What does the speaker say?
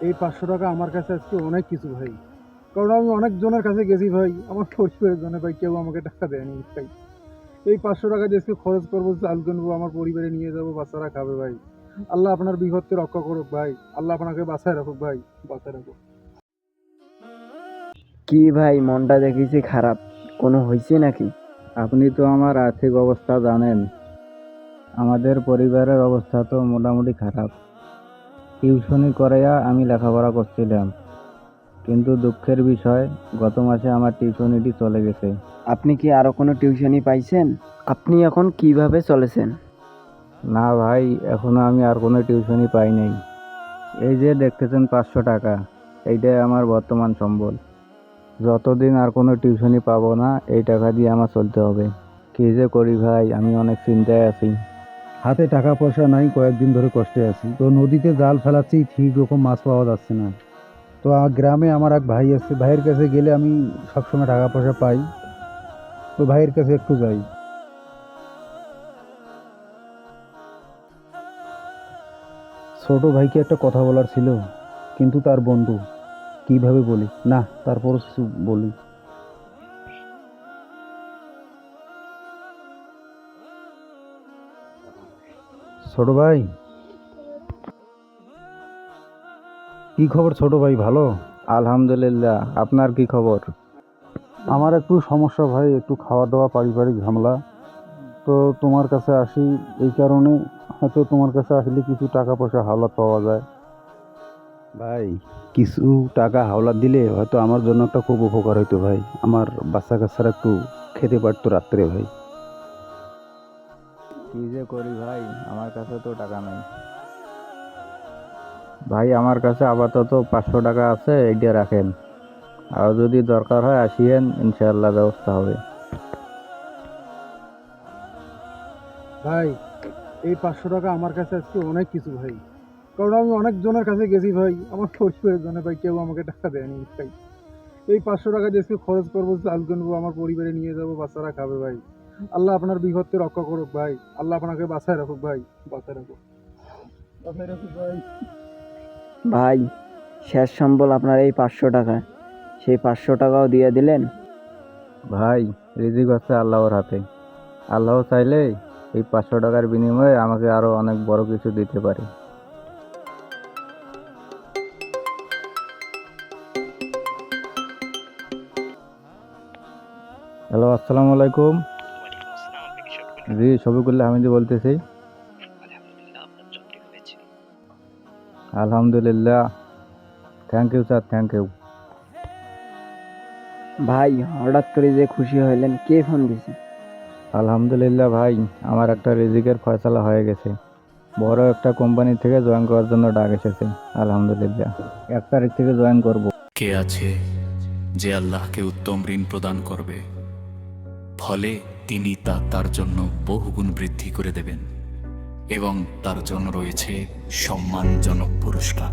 এই 500 টাকা আমার কাছে আজকে অনেক কিছু ভাই। কারণ আমি অনেক জনের কাছে গেছি ভাই, আমার পরিবারের জন্য ভাই কেউ আমাকে টাকা দেয়নি ভাই। এই 500 টাকা দিয়ে আজকে খরচ করবো, চাল কিনবো, আমার পরিবারে নিয়ে যাবো, বাচ্চারা খাবে ভাই। আল্লাহ আপনার বিপদকে রক্ষা করুক ভাই, আল্লাহ আপনাকে বাঁচায় রাখুক ভাই, বাঁচায় রাখুক। কি ভাই, মনটা দেখেছি খারাপ, কোনো হয়েছে নাকি? আপনি তো আমার আর্থিক অবস্থা জানেন, আমাদের পরিবারের অবস্থা তো মোটামুটি খারাপ। টিউশনি করাইয়া আমি লেখাপড়া করছিলাম, কিন্তু দুঃখের বিষয় গত মাসে আমার টিউশনিটি চলে গেছে। আপনি কি আরো কোনো টিউশনি পাইছেন? আপনি এখন কিভাবে চলেছেন? না ভাই, এখনো আমি আর কোনো টিউশনি পাই নাই। এই যে দেখতেছেন 500 টাকা, এইটাই আমার বর্তমান সম্বল। যতদিন আর কোনো টিউশনি পাবো না, এই টাকা দিয়ে আমার চলতে হবে। কি যে করি ভাই, আমি অনেক চিন্তায় আছি। হাতে টাকা পয়সা নাই, কয়েকদিন ধরে কষ্টে আছি। তো নদীতে জাল ফেলাচ্ছি, ঠিক রকম মাছ পাওয়া যাচ্ছে না। তো গ্রামে আমার এক ভাই আছে, ভাইয়ের কাছে গেলে আমি সবসময় টাকা পয়সা পাই। তো ভাইয়ের কাছে একটু যাই। ছোট ভাইকে একটা কথা বলার ছিল, কিন্তু তার বন্ধু, কিভাবে বলি না, তারপরও কিছু বলি। ছোট ভাই, কি খবর ছোট ভাই, ভালো? আলহামদুলিল্লাহ, আপনার কি খবর? আমার একটু সমস্যা ভাই, একটু খাওয়া দাওয়া, পারিবারিক ঝামেলা। তো তোমার কাছে আসি এই কারণে, হয়তো তোমার কাছে আসলে কিছু টাকা পয়সা হাওলাত পাওয়া যায়। ভাই, কিছু টাকা হাওলাত দিলে হয়তো আমার জন্য একটা খুব উপকার হইতো ভাই। আমার বাচ্চা কাচ্চারা একটু খেতে পারতো রাত্রে ভাই। কি যে করি ভাই, আমার কাছে তো টাকা নাই। ভাই, আমার কাছে আপাতত 500 টাকা আছে, এইটা রাখেন। আর যদি দরকার হয় আসিয়েন, ইনশাআল্লাহ ব্যবস্থা হবে। ভাই, এই 500 টাকা আমার কাছে আজকে অনেক কিছু ভাই। কারণ আমি অনেক জনের কাছে গেছি ভাই, আমার পরিবারের জন্য ভাই কেউ আমাকে টাকা দেয়নি ভাই। এই 500 টাকা দিয়ে আজকে খরচ করবো, চাল কিনবো, আমার পরিবারে নিয়ে যাবো, বাচ্চারা খাবে ভাই। আল্লাহ আপনার বিপদকে রক্ষা করুক ভাই, আল্লাহ আপনাকে বাঁচায় রাখুক ভাই, বাঁচায় রাখুক, বাঁচায় রাখুক ভাই। ভাই, শেষ সম্বল আপনার এই 500 টাকা, সেই 500 টাকাও দিয়ে দিলেন। ভাই, রিজিক হচ্ছে আল্লাহর হাতে। আল্লাহ চাইলে এই 500 টাকার বিনিময়ে আমাকে আরো অনেক বড় কিছু দিতে পারে। হ্যালো, আসসালামু আলাইকুম। ওয়ালাইকুম আসসালাম। আপনি কি শফিকুল? জি, শফিকুল্লাহ হামিদি বলতেছি। আলহামদুলিল্লাহ, আপনার জবটি হয়েছে। আলহামদুলিল্লাহ। Thank you sir, thank you. ভাই, হঠাৎ করে যে খুশি হইলেন, কে ফোন দিছে? আলহামদুলিল্লাহ ভাই, আমার একটা রিজিকের ফয়সালা হয়ে গেছে। বড় একটা কোম্পানি থেকে জয়েন করার জন্য ডাক এসেছে। আলহামদুলিল্লাহ, 1 তারিখ থেকে জয়েন করব। কে আছে যে আল্লাহকে উত্তম ঋণ প্রদান করবে, ফলে তিনি তা তার জন্য বহুগুণ বৃদ্ধি করে দেবেন এবং তার জন্য রয়েছে সম্মানজনক পুরস্কার।